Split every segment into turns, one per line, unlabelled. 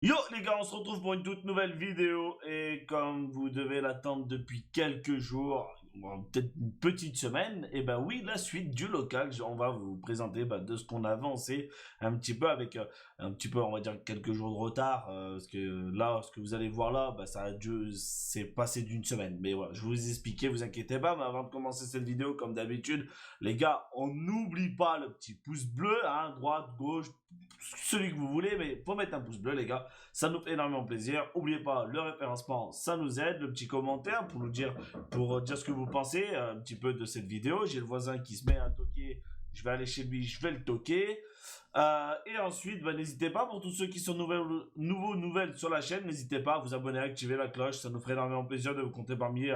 Yo les gars, on se retrouve pour une toute nouvelle vidéo et comme vous devez l'attendre depuis quelques jours, peut-être une petite semaine, et ben oui, la suite du local, on va vous présenter de ce qu'on a avancé un petit peu avec un petit peu, on va dire quelques jours de retard, parce que là, ce que vous allez voir là, c'est passé d'une semaine. Mais voilà, je vais vous expliquer, vous inquiétez pas, mais avant de commencer cette vidéo, comme d'habitude, les gars, on n'oublie pas le petit pouce bleu, hein, droite, gauche, celui que vous voulez, mais faut mettre un pouce bleu les gars. Ça nous fait énormément plaisir. N'oubliez pas le référencement, ça nous aide. Le petit commentaire pour dire ce que vous pensez un petit peu de cette vidéo. J'ai le voisin qui se met à toquer. Je vais aller chez lui, je vais le toquer. Et ensuite, n'hésitez pas pour tous ceux qui sont nouvelles sur la chaîne, n'hésitez pas à vous abonner, à activer la cloche. Ça nous ferait énormément plaisir de vous compter parmi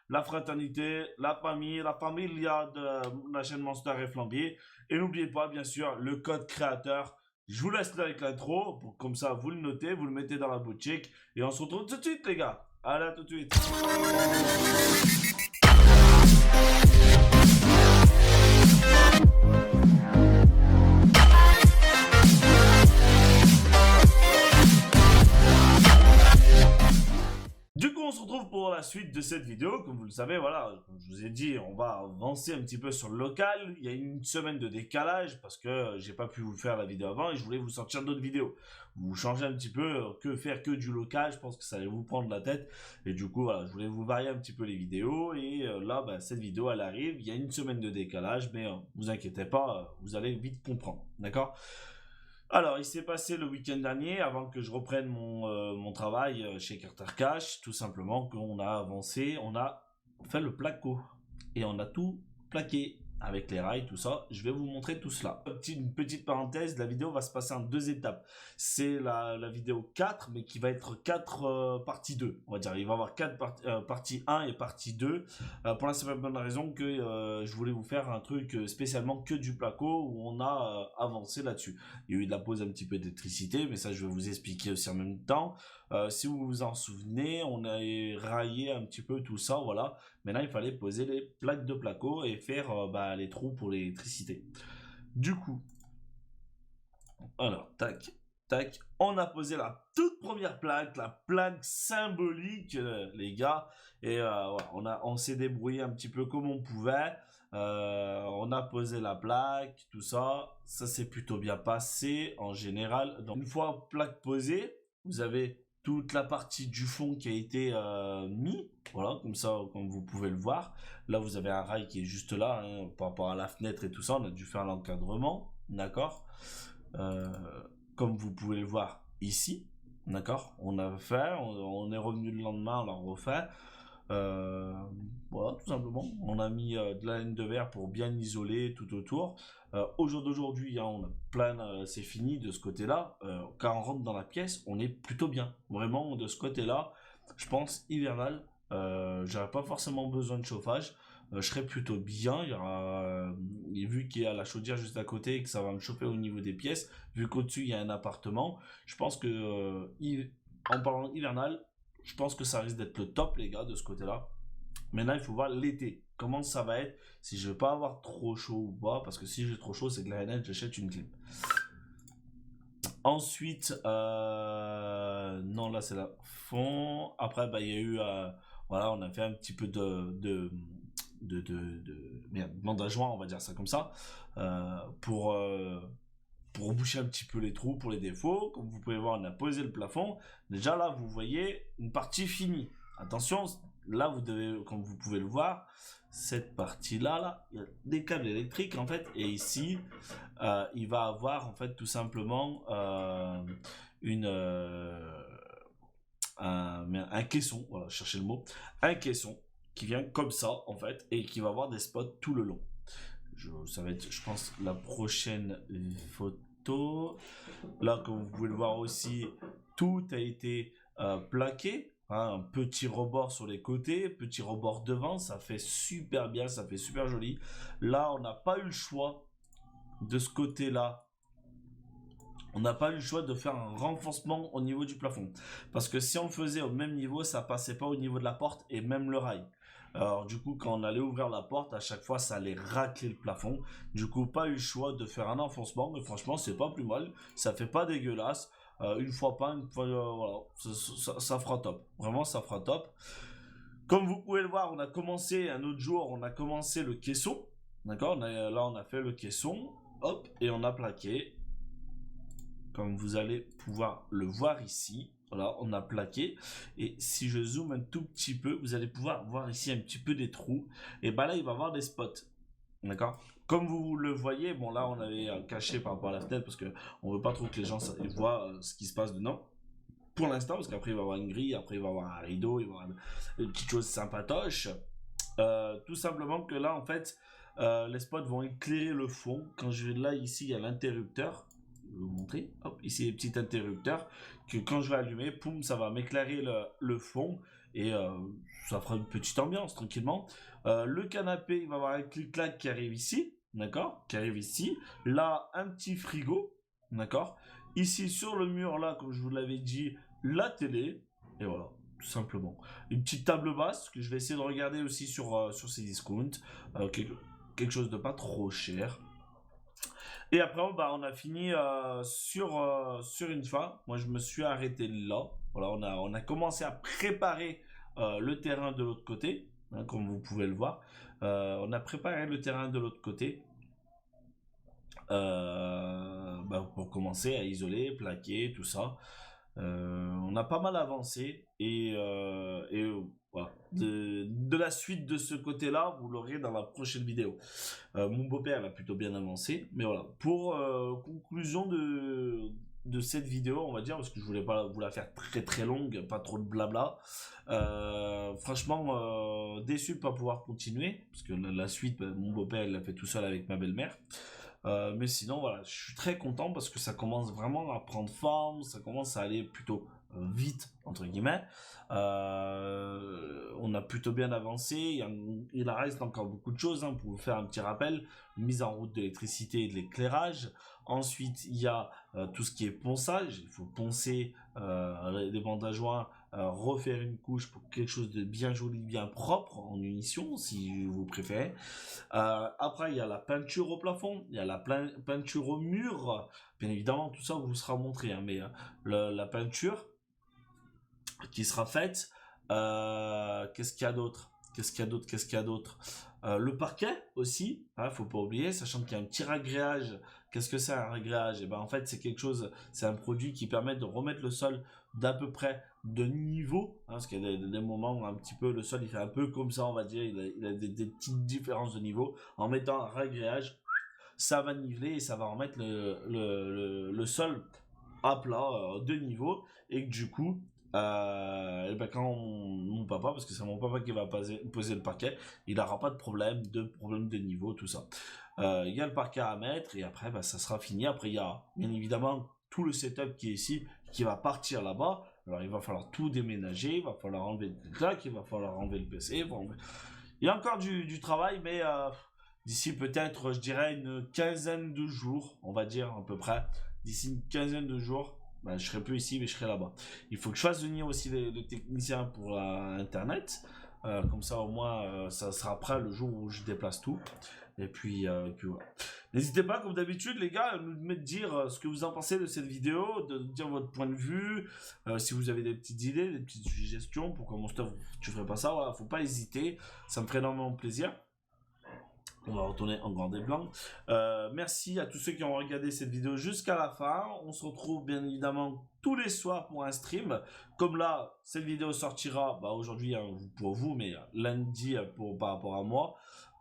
la fraternité, la famille, la familia de la chaîne Monster et Flambier. Et n'oubliez pas, bien sûr, le code créateur. Je vous laisse là avec l'intro, pour comme ça vous le notez, vous le mettez dans la boutique et on se retrouve tout de suite les gars. Allez, à tout de suite. Du coup, on se retrouve pour la suite de cette vidéo. Comme vous le savez, voilà, comme je vous ai dit, on va avancer un petit peu sur le local. Il y a une semaine de décalage parce que j'ai pas pu vous faire la vidéo avant et je voulais vous sortir d'autres vidéos. Vous changez un petit peu, que faire que du local, je pense que ça allait vous prendre la tête. Et du coup, voilà, je voulais vous varier un petit peu les vidéos. Et là, cette vidéo, elle arrive. Il y a une semaine de décalage, mais vous inquiétez pas, vous allez vite comprendre. D'accord? Alors, il s'est passé le week-end dernier, avant que je reprenne mon travail chez Carter Cash, tout simplement qu'on a avancé, on a fait le placo. Et on a tout plaqué avec les rails, tout ça. Je vais vous montrer tout cela. Une petite parenthèse, la vidéo va se passer en deux étapes. C'est la vidéo 4, mais qui va être 4 partie 2. On va dire, il va y avoir 4 partie 1 et partie 2. Pour la simple bonne raison que je voulais vous faire un truc spécialement que du placo où on a avancé là-dessus. Il y a eu de la pause un petit peu d'électricité, mais ça je vais vous expliquer aussi en même temps. Si vous vous en souvenez, on a raillé un petit peu tout ça, voilà. Maintenant, il fallait poser les plaques de placo et faire les trous pour l'électricité. Du coup, alors, tac, tac, on a posé la toute première plaque, la plaque symbolique, les gars. Et voilà, on s'est débrouillé un petit peu comme on pouvait. On a posé la plaque, tout ça. Ça s'est plutôt bien passé en général. Donc, une fois plaque posée, vous avez toute la partie du fond qui a été mis. Voilà, comme ça, comme vous pouvez le voir. Là, vous avez un rail qui est juste là, hein, par rapport à la fenêtre et tout ça. On a dû faire l'encadrement, d'accord. euh, Comme vous pouvez le voir ici, d'accord. On a fait, on est revenu le lendemain, on l'a refait. Euh, voilà, tout simplement. On a mis de la laine de verre pour bien isoler tout autour. Au jour d'aujourd'hui, hein, on a plein, c'est fini de ce côté-là. Quand on rentre dans la pièce, on est plutôt bien. Vraiment, de ce côté-là, je pense hivernal. J'aurais pas forcément besoin de chauffage. Je serais plutôt bien. Il y aura, vu qu'il y a la chaudière juste à côté et que ça va me chauffer au niveau des pièces, vu qu'au-dessus il y a un appartement, je pense que en parlant hivernal, je pense que ça risque d'être le top, les gars, de ce côté-là. Maintenant, il faut voir l'été. Comment ça va être, si je vais pas avoir trop chaud ou pas, parce que si j'ai trop chaud, c'est que la net, j'achète une clim. Ensuite, non, là, c'est la fond. Après, il y a eu, voilà, on a fait un petit peu merde, bande à joint, on va dire ça comme ça, euh, pour, euh, pour boucher un petit peu les trous pour les défauts. Comme vous pouvez voir, on a posé le plafond. Déjà là, vous voyez une partie finie. Attention, là, vous devez, comme vous pouvez le voir, cette partie-là, là, il y a des câbles électriques en fait. Et ici, il va avoir en fait tout simplement une un caisson. Voilà, cherchez le mot. Un caisson qui vient comme ça en fait et qui va avoir des spots tout le long. Ça va être, je pense, la prochaine photo. Là, comme vous pouvez le voir aussi, tout a été plaqué. Hein, un petit rebord sur les côtés, petit rebord devant, ça fait super bien, ça fait super joli. Là, on n'a pas eu le choix de ce côté-là. On n'a pas eu le choix de faire un renforcement au niveau du plafond. Parce que si on le faisait au même niveau, ça passait pas au niveau de la porte et même le rail. Alors du coup, quand on allait ouvrir la porte, à chaque fois, ça allait racler le plafond. Du coup, pas eu le choix de faire un enfoncement, mais franchement, c'est pas plus mal. Ça fait pas dégueulasse. une fois pas, une fois, voilà, ça fera top. Vraiment, ça fera top. Comme vous pouvez le voir, on a commencé un autre jour, on a commencé le caisson. D'accord, là on a fait le caisson, hop, et on a plaqué. Comme vous allez pouvoir le voir ici, voilà, on a plaqué. Et si je zoome un tout petit peu, vous allez pouvoir voir ici un petit peu des trous. Et bah là, il va y avoir des spots. D'accord. Comme vous le voyez, bon là, on avait caché par rapport à la fenêtre parce que on veut pas trop que les gens voient ce qui se passe dedans. Pour l'instant, parce qu'après il va y avoir une grille, après il va y avoir un rideau, il va y avoir une petite chose sympatoche. Tout simplement que là, en fait, les spots vont éclairer le fond. Quand je vais là, ici, il y a l'interrupteur. Je vais vous montrer. Hop, ici, les petits interrupteurs que quand je vais allumer, poum, ça va m'éclairer le fond et ça fera une petite ambiance tranquillement. Le canapé, il va y avoir un clic-clac qui arrive ici, d'accord, qui arrive ici. Là, un petit frigo, d'accord. Ici, sur le mur, là, comme je vous l'avais dit, la télé. Et voilà, tout simplement. Une petite table basse que je vais essayer de regarder aussi sur ces discounts. Quelque chose de pas trop cher. Et après, bah, on a fini sur une fin. Moi, je me suis arrêté là. Voilà, on a commencé à préparer le terrain de l'autre côté, hein, comme vous pouvez le voir. On a préparé le terrain de l'autre côté bah, pour commencer à isoler, plaquer, tout ça. On a pas mal avancé et voilà. De la suite de ce côté-là, vous l'aurez dans la prochaine vidéo. Mon beau-père a plutôt bien avancé, mais voilà. Pour conclusion de cette vidéo, on va dire, parce que je voulais pas vous la faire très très longue, pas trop de blabla. Franchement, déçu de pas pouvoir continuer, parce que la suite, mon beau-père il l'a fait tout seul avec ma belle-mère. Mais sinon, voilà, je suis très content parce que ça commence vraiment à prendre forme, ça commence à aller plutôt vite, entre guillemets. On a plutôt bien avancé, il reste encore beaucoup de choses, hein, pour vous faire un petit rappel. Mise en route de l'électricité et de l'éclairage. Ensuite, il y a tout ce qui est ponçage, il faut poncer les bandes à joints, refaire une couche pour quelque chose de bien joli, bien propre, en unition, si vous préférez. Après, il y a la peinture au plafond, il y a la peinture au mur. Bien évidemment, tout ça vous sera montré, hein, mais la peinture qui sera faite. Qu'est-ce qu'il y a d'autre? Le parquet aussi, hein, faut pas oublier, sachant qu'il y a un petit ragréage. Qu'est-ce que c'est un ragréage? Et ben en fait c'est quelque chose, c'est un produit qui permet de remettre le sol d'à peu près de niveau, hein, parce qu'il y a des moments où un petit peu le sol il fait un peu comme ça, on va dire, il a des petites différences de niveau. En mettant un ragréage, ça va niveler et ça va remettre le sol à plat de niveau et que du coup et ben quand mon papa, parce que c'est mon papa qui va poser le parquet, il n'aura pas de problème de niveau, tout ça. Il y a le parquet à mettre et après ben, ça sera fini. Après il y a bien évidemment tout le setup qui est ici qui va partir là-bas. Alors il va falloir tout déménager, il va falloir enlever le claque, il va falloir enlever le PC. Il y a encore du travail, mais d'ici peut-être, je dirais, une quinzaine de jours, on va dire à peu près. D'ici une quinzaine de jours, ben, je serai plus ici, mais je serai là-bas. Il faut que je fasse venir aussi les techniciens pour Internet. Comme ça, au moins, ça sera prêt le jour où je déplace tout. Et puis voilà. N'hésitez pas, comme d'habitude, les gars, à me dire ce que vous en pensez de cette vidéo, de dire votre point de vue, si vous avez des petites idées, des petites suggestions pour que mon stuff, tu ferais pas ça, voilà, faut pas hésiter, ça me ferait énormément plaisir. On va retourner en grand et blanc. Merci à tous ceux qui ont regardé cette vidéo jusqu'à la fin. On se retrouve bien évidemment tous les soirs pour un stream. Comme là, cette vidéo sortira aujourd'hui hein, pour vous, mais lundi par rapport à moi.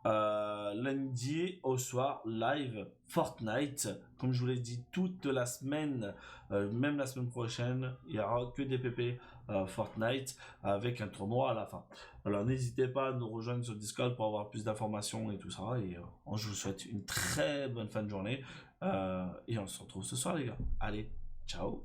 Lundi au soir, live Fortnite. Comme je vous l'ai dit, toute la semaine, même la semaine prochaine, il n'y aura que des PP Fortnite avec un tournoi à la fin. Alors n'hésitez pas à nous rejoindre sur Discord pour avoir plus d'informations et tout ça. Et je vous souhaite une très bonne fin de journée. Et on se retrouve ce soir les gars. Allez, ciao.